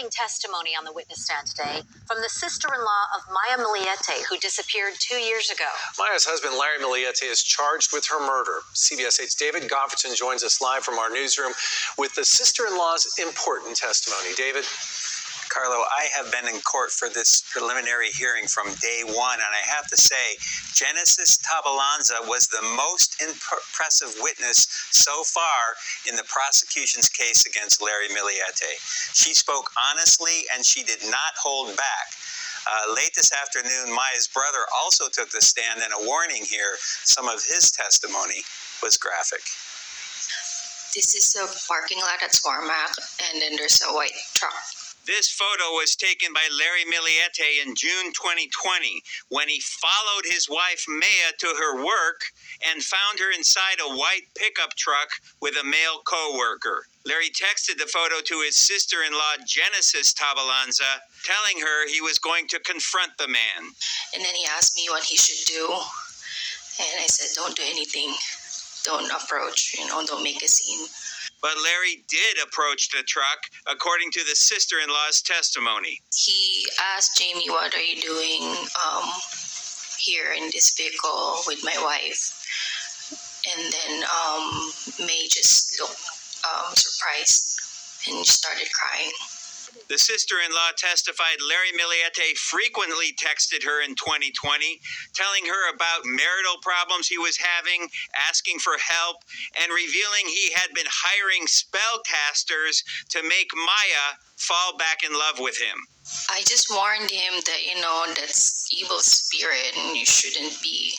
harrowing testimony on the witness stand today from the sister-in-law of Maya MILLETE, who disappeared 2 years ago. Maya's husband, Larry MILLETE, is charged with her murder. CBS 8's David Gofferton joins us live from our newsroom with the sister-in-law's important testimony. David? Carlo, I have been in court for this preliminary hearing from day one, and I have to say, Genesis Tabalanza was the most impressive witness so far in the prosecution's case against Larry MILLETE. She spoke honestly, and she did not hold back. Late this afternoon, Maya's brother also took the stand, and a warning here, some of his testimony was graphic. This is a parking lot at Swarmac, and then there's a white truck. This photo was taken by Larry MILLETE in June 2020 when he followed his wife Maya to her work and found her inside a white pickup truck with a male co-worker. Larry texted the photo to his sister-in-law Genesis Tabalanza, telling her he was going to confront the man. And then he asked me what he should do, and I said, don't do anything. Don't approach, don't make a scene. But Larry did approach the truck, according to the sister-in-law's testimony. He asked Jamie, what are you doing here in this vehicle with my wife? And then May just looked surprised and started crying. The sister-in-law testified Larry MILLETE frequently texted her in 2020, telling her about marital problems he was having, asking for help, and revealing he had been hiring spellcasters to make Maya fall back in love with him. I just warned him that, that's evil spirit and you shouldn't be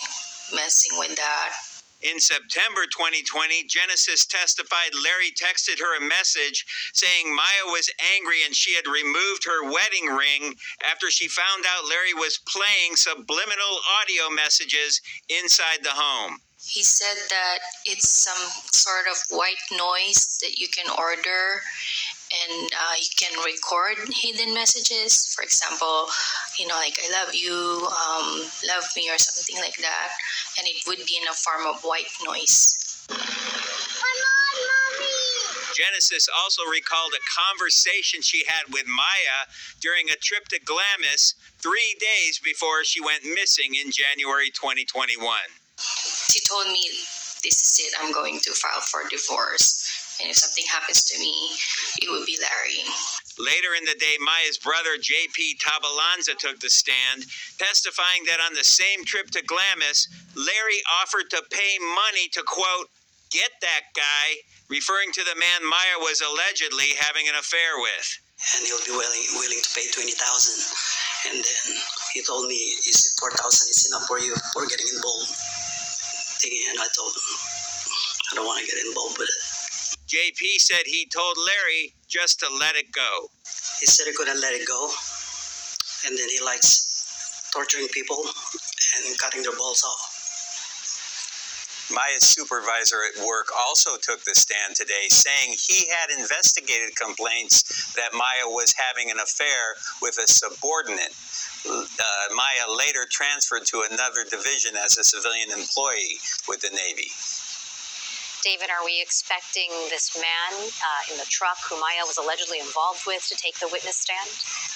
messing with that. In September 2020, Genesis testified Larry texted her a message saying Maya was angry and she had removed her wedding ring after she found out Larry was playing subliminal audio messages inside the home. He said that it's some sort of white noise that you can order, and you can record hidden messages. For example, like I love you, love me, or something like that. And it would be in a form of white noise. Come on, Mommy! Genesis also recalled a conversation she had with Maya during a trip to Glamis 3 days before she went missing in January 2021. She told me, this is it, I'm going to file for divorce. And if something happens to me, it would be Larry. Later in the day, Maya's brother, J.P. Tabalanza, took the stand, testifying that on the same trip to Glamis, Larry offered to pay money to, quote, get that guy, referring to the man Maya was allegedly having an affair with. And he'll be willing to pay $20,000. And then he told me, is it $4,000 is enough for you for getting involved? And I told him, I don't want to get involved with it. JP said he told Larry just to let it go. He said he couldn't let it go. And then he likes torturing people and cutting their balls off. Maya's supervisor at work also took the stand today, saying he had investigated complaints that Maya was having an affair with a subordinate. Maya later transferred to another division as a civilian employee with the Navy. David, are we expecting this man in the truck who Maya was allegedly involved with to take the witness stand?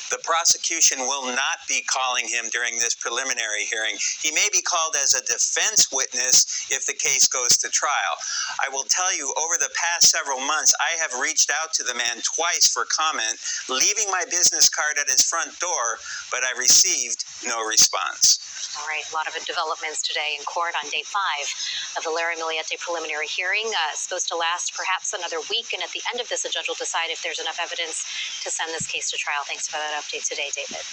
The prosecution will not be calling him during this preliminary hearing. He may be called as a defense witness if the case goes to trial. I will tell you, over the past several months, I have reached out to the man twice for comment, leaving my business card at his front door, but I received no response. All right, a lot of developments today in court on day 5 of the Larry MILLETE preliminary hearing. It's supposed to last perhaps another week, and at the end of this, a judge will decide if there's enough evidence to send this case to trial. Thanks for that update today, David.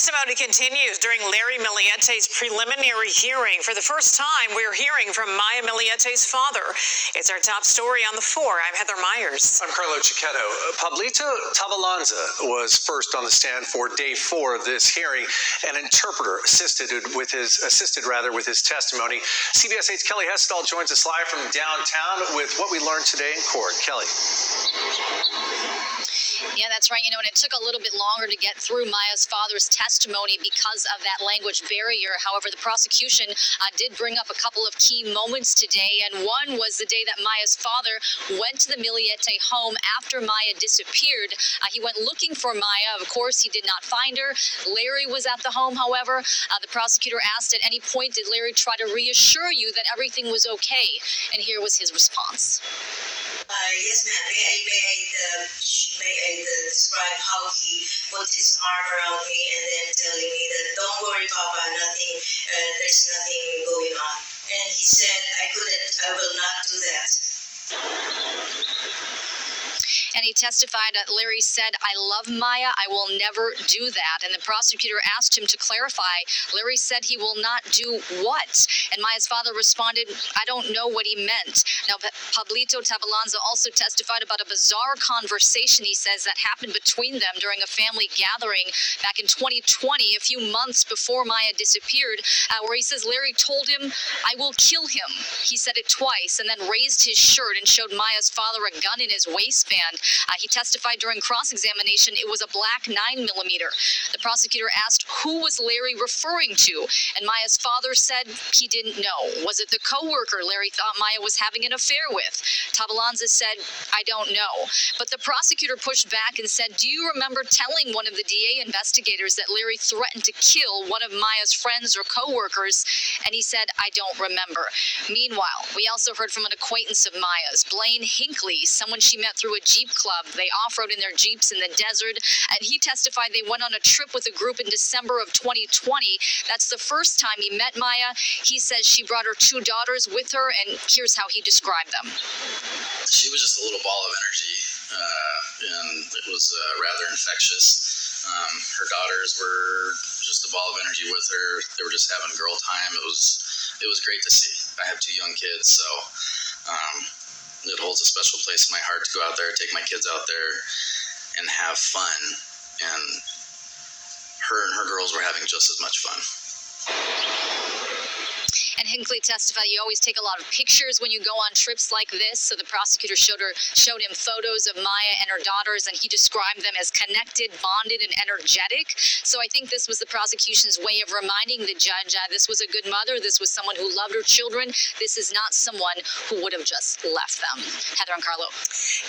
Testimony continues during Larry Milliete's preliminary hearing. For the first time, we're hearing from Maya Milliete's father. It's our top story on the 4. I'm Heather Myers. I'm Carlo Cicchetto. Pablito Tabalanza was first on the stand for day 4 of this hearing. An interpreter assisted with his testimony. CBS 8's Kelly Hessdahl joins us live from downtown with what we learned today in court. Kelly. Yeah, that's right. And it took a little bit longer to get through Maya's father's testimony because of that language barrier. However, the prosecution did bring up a couple of key moments today, and one was the day that Maya's father went to the Millete home after Maya disappeared. He went looking for Maya. Of course, he did not find her. Larry was at the home, however. The prosecutor asked, at any point, did Larry try to reassure you that everything was okay? And here was his response. Yes, ma'am. May I describe how he put his arm around me and then telling me that, don't worry, Papa, there's nothing going on. And he said, I will not do that. And he testified that Larry said, I love Maya, I will never do that. And the prosecutor asked him to clarify. Larry said he will not do what? And Maya's father responded, I don't know what he meant. Now, Pablito Tabalanza also testified about a bizarre conversation, he says, that happened between them during a family gathering back in 2020, a few months before Maya disappeared, where he says Larry told him, I will kill him. He said it twice and then raised his shirt and showed Maya's father a gun in his waistband. He testified during cross-examination it was a black 9mm. The prosecutor asked who was Larry referring to, and Maya's father said he didn't know. Was it the co-worker Larry thought Maya was having an affair with? Tabalanza said, I don't know. But the prosecutor pushed back and said, do you remember telling one of the DA investigators that Larry threatened to kill one of Maya's friends or co-workers? And he said, I don't remember. Meanwhile, we also heard from an acquaintance of Maya's, Blaine Hinckley, someone she met through a Jeep club. They off-road in their Jeeps in the desert, and he testified they went on a trip with a group in December of 2020. That's the first time he met Maya. He says she brought her 2 daughters with her, and here's how he described them. She was just a little ball of energy, and it was rather infectious. Her daughters were just a ball of energy with her. They were just having girl time. It was great to see. I have 2 young kids, so it holds a special place in my heart to go out there, take my kids out there, and have fun. And her girls were having just as much fun. And Hinckley testified you always take a lot of pictures when you go on trips like this. So the prosecutor showed him photos of Maya and her daughters, and he described them as connected, bonded, and energetic. So I think this was the prosecution's way of reminding the judge this was a good mother. This was someone who loved her children. This is not someone who would have just left them. Heather and Carlo.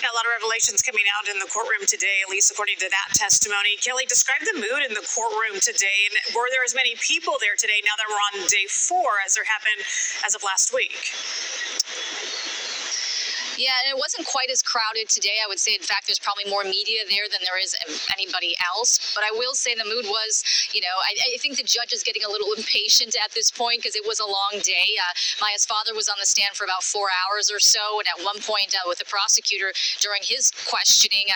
Now, a lot of revelations coming out in the courtroom today, at least according to that testimony. Kelly, describe the mood in the courtroom today. And were there as many people there today now that we're on day 4 as there happened as of last week? Yeah, and it wasn't quite as crowded today. I would say, in fact, there's probably more media there than there is anybody else. But I will say the mood was, I think the judge is getting a little impatient at this point because it was a long day. Maya's father was on the stand for about 4 hours or so, and at one point with the prosecutor during his questioning,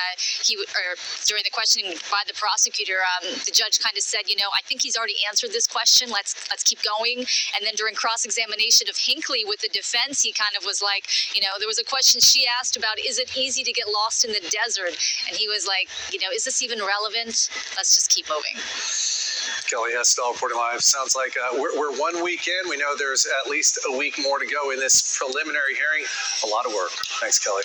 during the questioning by the prosecutor, the judge kind of said, I think he's already answered this question. Let's keep going. And then during cross-examination of Hinckley with the defense, he kind of was like, there was a question she asked about, is it easy to get lost in the desert? And he was like, is this even relevant? Let's just keep moving. Kelly Hessdahl reporting live. Sounds like we're 1 week in. We know there's at least a week more to go in this preliminary hearing. A lot of work. Thanks, Kelly.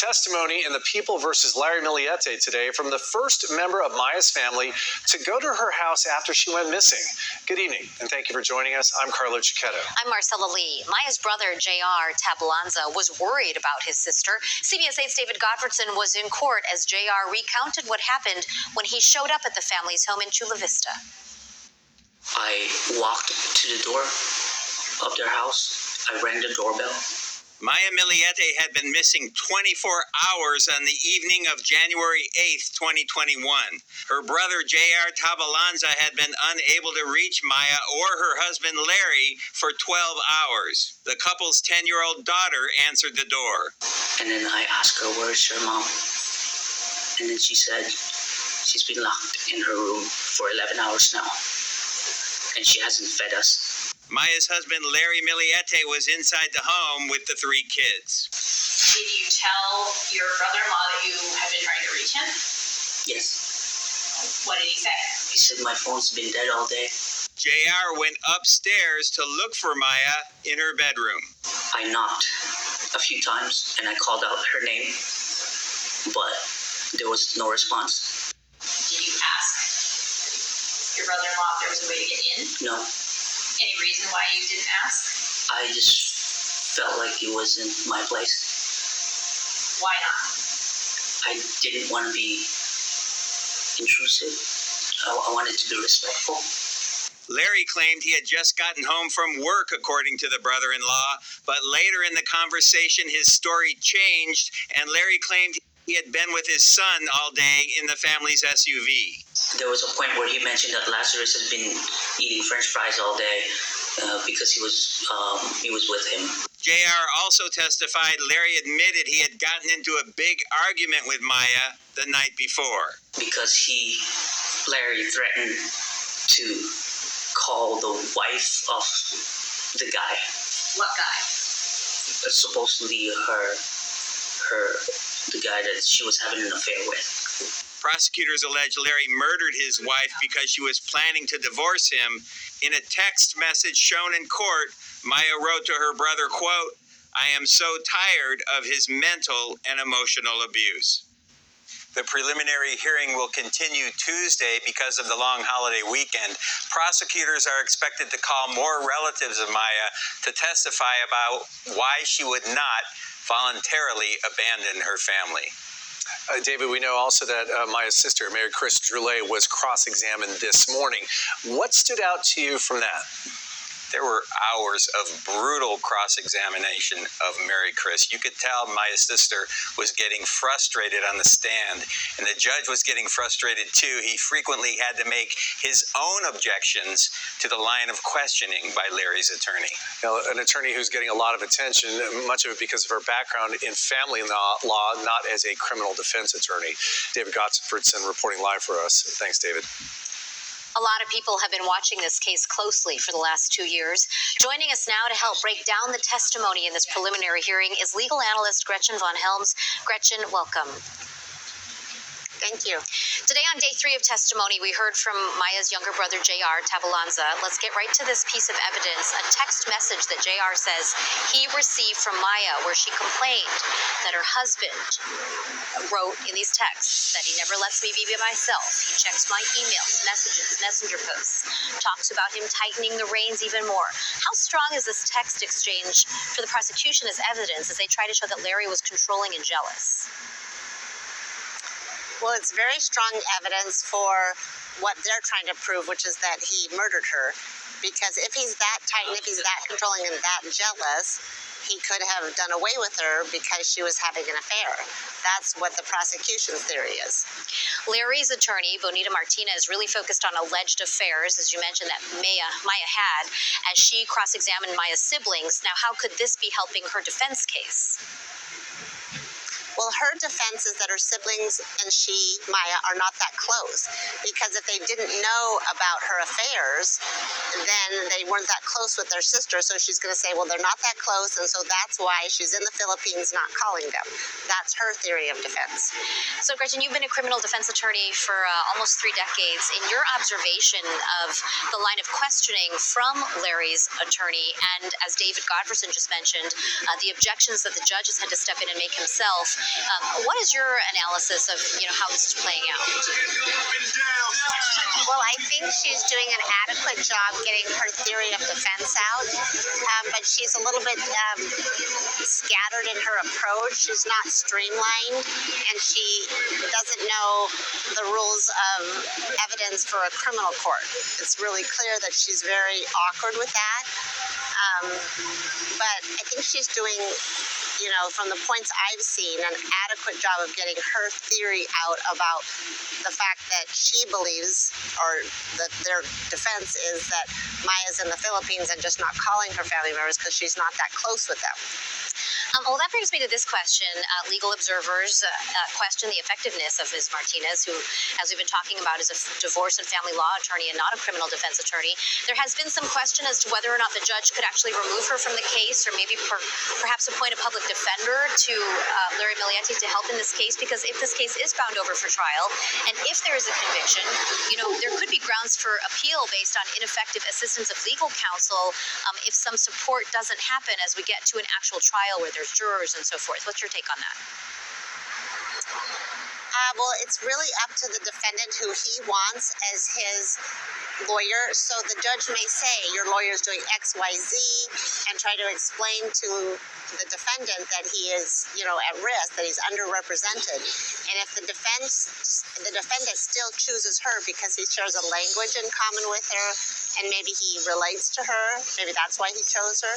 Testimony in the People versus Larry MILLETE today from the first member of Maya's family to go to her house after she went missing. Good evening, and thank you for joining us. I'm Carlo Cicchetto. I'm Marcella Lee. Maya's brother, JR Tabalanza, was worried about his sister. CBS 8's David Godfredson was in court as JR recounted what happened when he showed up at the family's home in Chula Vista. I walked to the door of their house. I rang the doorbell. Maya MILLETE had been missing 24 hours on the evening of January 8th, 2021. Her brother, JR Tabalanza, had been unable to reach Maya or her husband, Larry, for 12 hours. The couple's 10-year-old daughter answered the door. And then I asked her, "Where's your mom?" And then she said she's been locked in her room for 11 hours now. And she hasn't fed us. Maya's husband, Larry MILLETE, was inside the home with the 3 kids. Did you tell your brother-in-law that you had been trying to reach him? Yes. What did he say? He said my phone's been dead all day. JR went upstairs to look for Maya in her bedroom. I knocked a few times and I called out her name, but there was no response. Did you ask your brother-in-law if there was a way to get in? No. Any reason why you didn't ask? I just felt like it wasn't my place. Why not? I didn't want to be intrusive. I wanted to be respectful. Larry claimed he had just gotten home from work, according to the brother-in-law, but later in the conversation his story changed, and Larry claimed he had been with his son all day in the family's SUV. There was a point where he mentioned that Lazarus had been eating French fries all day because he was with him. JR also testified Larry admitted he had gotten into a big argument with Maya the night before. Because Larry threatened to call the wife of the guy. What guy? Supposedly the guy that she was having an affair with. Prosecutors allege Larry murdered his wife because she was planning to divorce him. In a text message shown in court, Maya wrote to her brother, quote, "I am so tired of his mental and emotional abuse." The preliminary hearing will continue Tuesday because of the long holiday weekend. Prosecutors are expected to call more relatives of Maya to testify about why she would not voluntarily abandon her family. David, we know also that Maya's sister, Mary Chris Droulet, was cross-examined this morning. What stood out to you from that? There were hours of brutal cross-examination of Mary Chris. You could tell Maya's sister was getting frustrated on the stand, and the judge was getting frustrated too. He frequently had to make his own objections to the line of questioning by Larry's attorney. Now, an attorney who's getting a lot of attention, much of it because of her background in family law, not as a criminal defense attorney. David Godfredson reporting live for us. Thanks, David. A lot of people have been watching this case closely for the last 2 years. Joining us now to help break down the testimony in this preliminary hearing is legal analyst Gretchen von Helms. Gretchen, welcome. Thank you. Today on day 3 of testimony, we heard from Maya's younger brother, JR Tabalanza. Let's get right to this piece of evidence, a text message that JR says he received from Maya where she complained that her husband wrote in these texts that he never lets me be by myself. He checks my emails, messages, messenger posts, talks about him tightening the reins even more. How strong is this text exchange for the prosecution as evidence as they try to show that Larry was controlling and jealous? Well, it's very strong evidence for what they're trying to prove, which is that he murdered her. Because if he's that tight and if he's that controlling and that jealous, he could have done away with her because she was having an affair. That's what the prosecution's theory is. Larry's attorney, Bonita Martinez, really focused on alleged affairs, as you mentioned, that Maya had, as she cross-examined Maya's siblings. Now, how could this be helping her defense case? Well, her defense is that her siblings and she, Maya, are not that close. Because if they didn't know about her affairs, then they weren't that close with their sister. So she's going to say, well, they're not that close, and so that's why she's in the Philippines not calling them. That's her theory of defense. So, Gretchen, you've been a criminal defense attorney for almost 3 decades. In your observation of the line of questioning from Larry's attorney, and as David Godfredson just mentioned, the objections that the judges had to step in and make himself, What is your analysis of how this is playing out? Well, I think she's doing an adequate job getting her theory of defense out, but she's a little bit scattered in her approach. She's not streamlined, and she doesn't know the rules of evidence for a criminal court. It's really clear that she's very awkward with that, but I think she's doing, from the points I've seen, an adequate job of getting her theory out about the fact that she believes, or that their defense is that Maya's in the Philippines and just not calling her family members because she's not that close with them. Well, that brings me to this question. Legal observers question the effectiveness of Ms. Martinez, who, as we've been talking about, is a divorce and family law attorney and not a criminal defense attorney. There has been some question as to whether or not the judge could actually remove her from the case, or maybe perhaps appoint a public defender to Larry MILLETE to help in this case, because if this case is bound over for trial, and if there is a conviction, there could be grounds for appeal based on ineffective assistance of legal counsel if some support doesn't happen as we get to an actual trial where there's jurors and so forth. What's your take on that? Well, it's really up to the defendant who he wants as his lawyer. So the judge may say, your lawyer is doing X, Y, Z, and try to explain to the defendant that he is, at risk, that he's underrepresented. And if the defendant still chooses her because he shares a language in common with her, and maybe he relates to her, maybe that's why he chose her.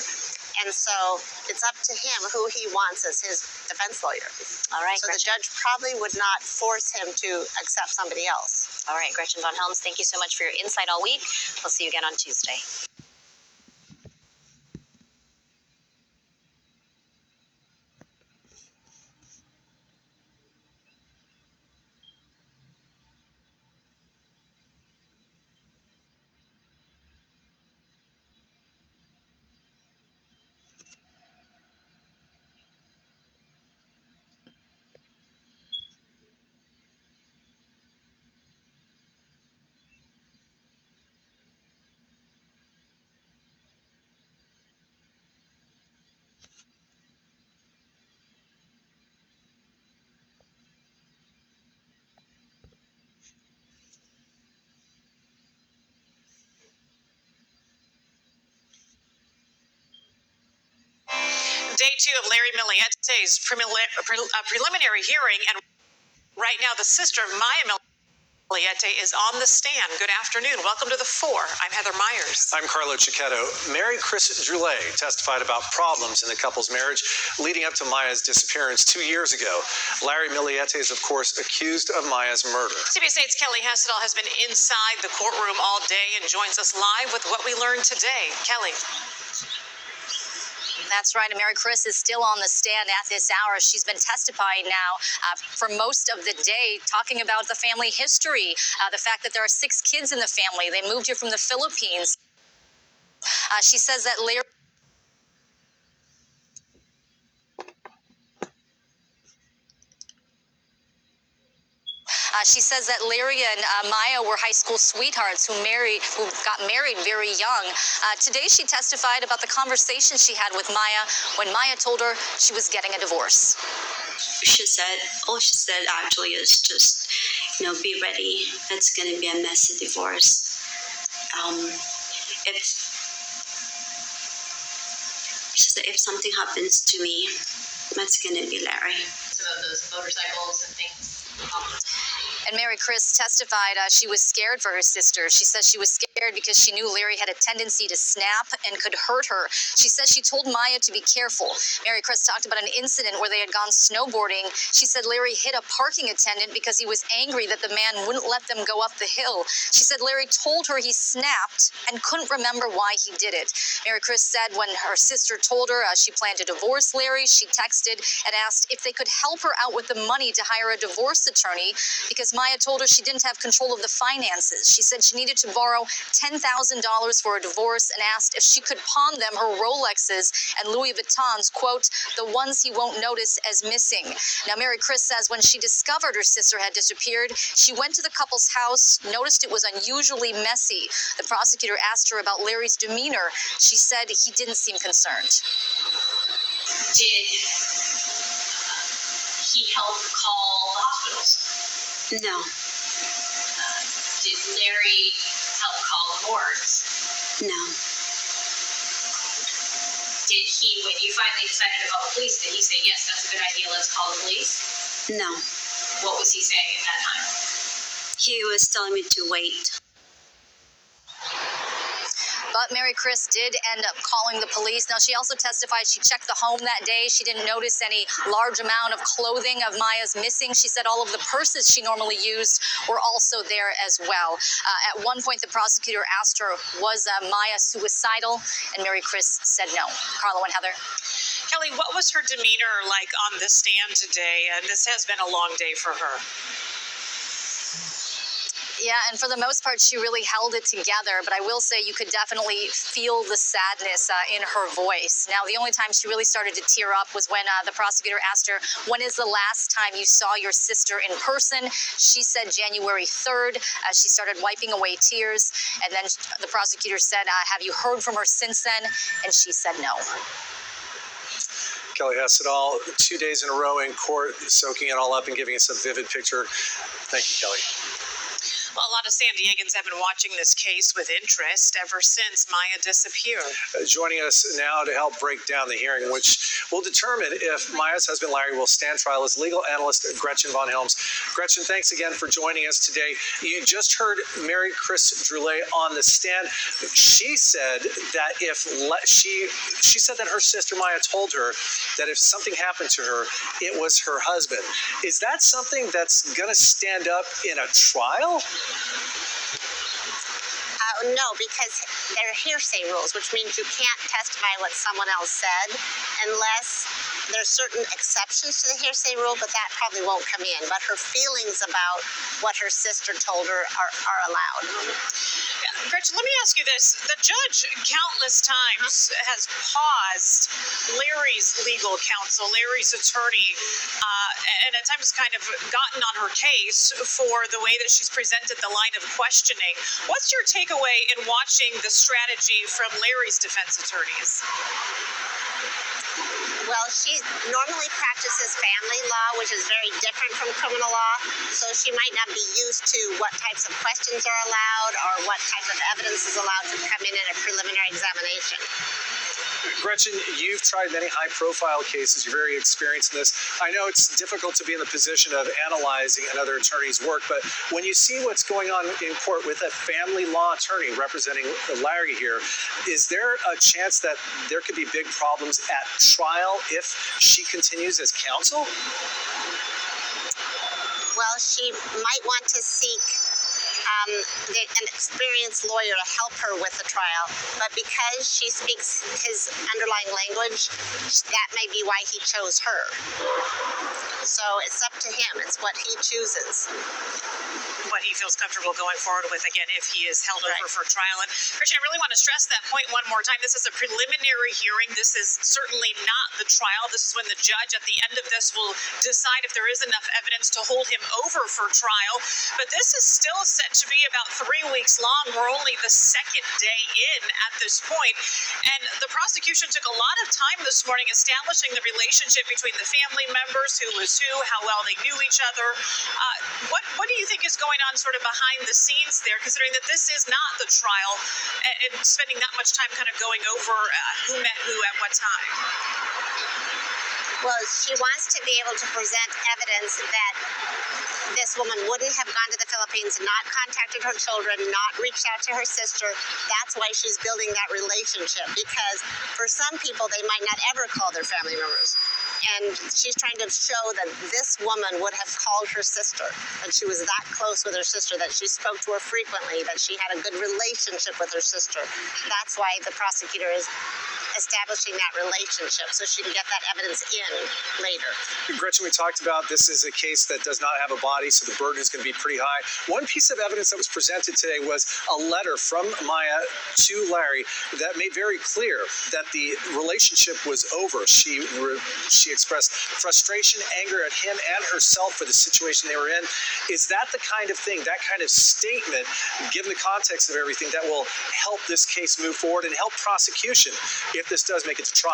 And so it's up to him who he wants as his defense lawyer. All right, so Gretchen. The judge probably would not force him to accept somebody else. All right, Gretchen von Helms, thank you so much for your insight all week. We'll see you again on Tuesday. Day 2 of Larry MILLETE's preliminary hearing, and right now the sister of Maya MILLETE is on the stand. Good afternoon. Welcome to The Four. I'm Heather Myers. I'm Carlo Cicchetto. Mary Chris Droulet testified about problems in the couple's marriage leading up to Maya's disappearance 2 years ago. Larry MILLETE is, of course, accused of Maya's murder. CBS 8's Kelly Hessedal has been inside the courtroom all day and joins us live with what we learned today. Kelly. That's right. And Mary Chris is still on the stand at this hour. She's been testifying now for most of the day, talking about the family history, the fact that there are 6 kids in the family. They moved here from the Philippines. She says that Larry... She says that Larry and Maya were high school sweethearts who got married very young. Today she testified about the conversation she had with Maya when Maya told her she was getting a divorce. All she said actually is just, be ready. It's going to be a messy divorce. If something happens to me, it's going to be Larry. Some of those motorcycles and things. And Mary Chris testified she was scared for her sister. She says she was scared because she knew Larry had a tendency to snap and could hurt her. She says she told Maya to be careful. Mary Chris talked about an incident where they had gone snowboarding. She said Larry hit a parking attendant because he was angry that the man wouldn't let them go up the hill. She said Larry told her he snapped and couldn't remember why he did it. Mary Chris said when her sister told her she planned to divorce Larry, she texted and asked if they could help her out with the money to hire a divorce attorney because Maya told her she didn't have control of the finances. She said she needed to borrow $10,000 for a divorce and asked if she could pawn them her Rolexes and Louis Vuittons, quote, the ones he won't notice as missing. Now, Mary Chris says when she discovered her sister had disappeared, she went to the couple's house, noticed it was unusually messy. The prosecutor asked her about Larry's demeanor. She said he didn't seem concerned. Did he help call the hospitals? No, Did Larry help call the morgues? no, Did he, when you finally decided to call the police, did he say, yes, that's a good idea, let's call the police? no. What was he saying at that time? He was telling me to wait. But Mary Chris did end up calling the police. Now, she also testified she checked the home that day. She didn't notice any large amount of clothing of Maya's missing. She said all of the purses she normally used were also there as well. At one point, the prosecutor asked her, was Maya suicidal? And Mary Chris said no. Carlo and Heather. Kelly, what was her demeanor like on the stand today? And this has been a long day for her. Yeah, and for the most part, she really held it together. But I will say you could definitely feel the sadness in her voice. Now, the only time she really started to tear up was when the prosecutor asked her, when is the last time you saw your sister in person? She said January 3rd. She started wiping away tears. And then the prosecutor said, have you heard from her since then? And she said no. Kelly Hessedal, 2 days in a row in court, soaking it all up and giving us a vivid picture. Thank you, Kelly. Well, a lot of San Diegans have been watching this case with interest ever since Maya disappeared. Joining us now to help break down the hearing, which will determine if Maya's husband Larry will stand trial, is legal analyst Gretchen Von Helms. Gretchen, thanks again for joining us today. You just heard Mary Chris Droulet on the stand. She said that she said that her sister Maya told her that if something happened to her, it was her husband. Is that something that's going to stand up in a trial? No, because there are hearsay rules, which means you can't testify what someone else said unless there's certain exceptions to the hearsay rule, but that probably won't come in. But her feelings about what her sister told her are allowed. Gretchen, let me ask you this. The judge countless times has paused Larry's legal counsel, Larry's attorney, and at times kind of gotten on her case for the way that she's presented the line of questioning. What's your takeaway in watching the strategy from Larry's defense attorneys? Well, she normally practices family law, which is very different from criminal law, so she might not be used to what types of questions are allowed or what type of evidence is allowed to come in a preliminary examination. Gretchen, you've tried many high-profile cases. You're very experienced in this. I know it's difficult to be in the position of analyzing another attorney's work, but when you see what's going on in court with a family law attorney representing Larry here, is there a chance that there could be big problems at trial if she continues as counsel? Well, she might want to seek an experienced lawyer to help her with the trial, but because she speaks his underlying language, that may be why he chose her. So it's up to him. It's what he chooses. What he feels comfortable going forward with, again, if he is held over for trial. And Gretchen, I really want to stress that point one more time. This is a preliminary hearing. This is certainly not the trial. This is when the judge at the end of this will decide if there is enough evidence to hold him over for trial. But this is still set to be about 3 weeks long. We're only the second day in at this point. And the prosecution took a lot of time this morning establishing the relationship between the family members, who was who, how well they knew each other. What do you think is going on sort of behind the scenes there, considering that this is not the trial, and spending that much time kind of going over who met who at what time? Well, she wants to be able to present evidence that this woman wouldn't have gone to the Philippines, not contacted her children, not reached out to her sister. That's why she's building that relationship, because for some people, they might not ever call their family members. And she's trying to show that this woman would have called her sister, that she was that close with her sister, that she spoke to her frequently, that she had a good relationship with her sister. That's why the prosecutor is establishing that relationship, so she can get that evidence in later. Gretchen, we talked about this is a case that does not have a body, so the burden is going to be pretty high. One piece of evidence that was presented today was a letter from Maya to Larry that made very clear that the relationship was over. She expressed frustration, anger at him and herself for the situation they were in. Is that the kind of thing, that kind of statement, given the context of everything, that will help this case move forward and help prosecution if this does make it to trial?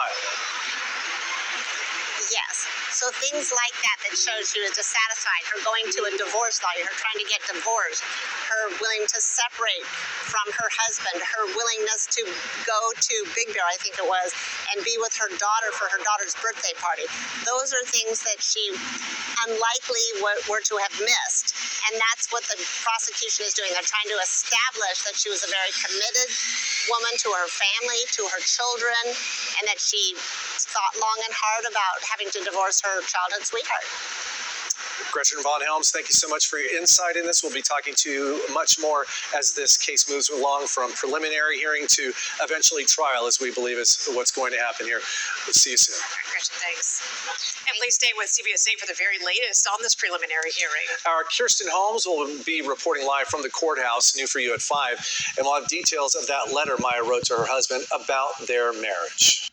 Yes. So things like that showed she was dissatisfied, her going to a divorce lawyer, her trying to get divorced, her willing to separate from her husband, her willingness to go to Big Bear, I think it was, and be with her daughter for her daughter's birthday party. Those are things that she unlikely were to have missed. And that's what the prosecution is doing. They're trying to establish that she was a very committed woman to her family, to her children, and that she thought long and hard about having to divorce her childhood sweetheart. Gretchen Von Helms, thank you so much for your insight in this. We'll be talking to you much more as this case moves along from preliminary hearing to eventually trial, as we believe is what's going to happen here. We'll see you soon. Gretchen, thanks. And please stay with CBS 8 for the very latest on this preliminary hearing. Our Kirsten Holmes will be reporting live from the courthouse, new for you at 5, and we'll have details of that letter Maya wrote to her husband about their marriage.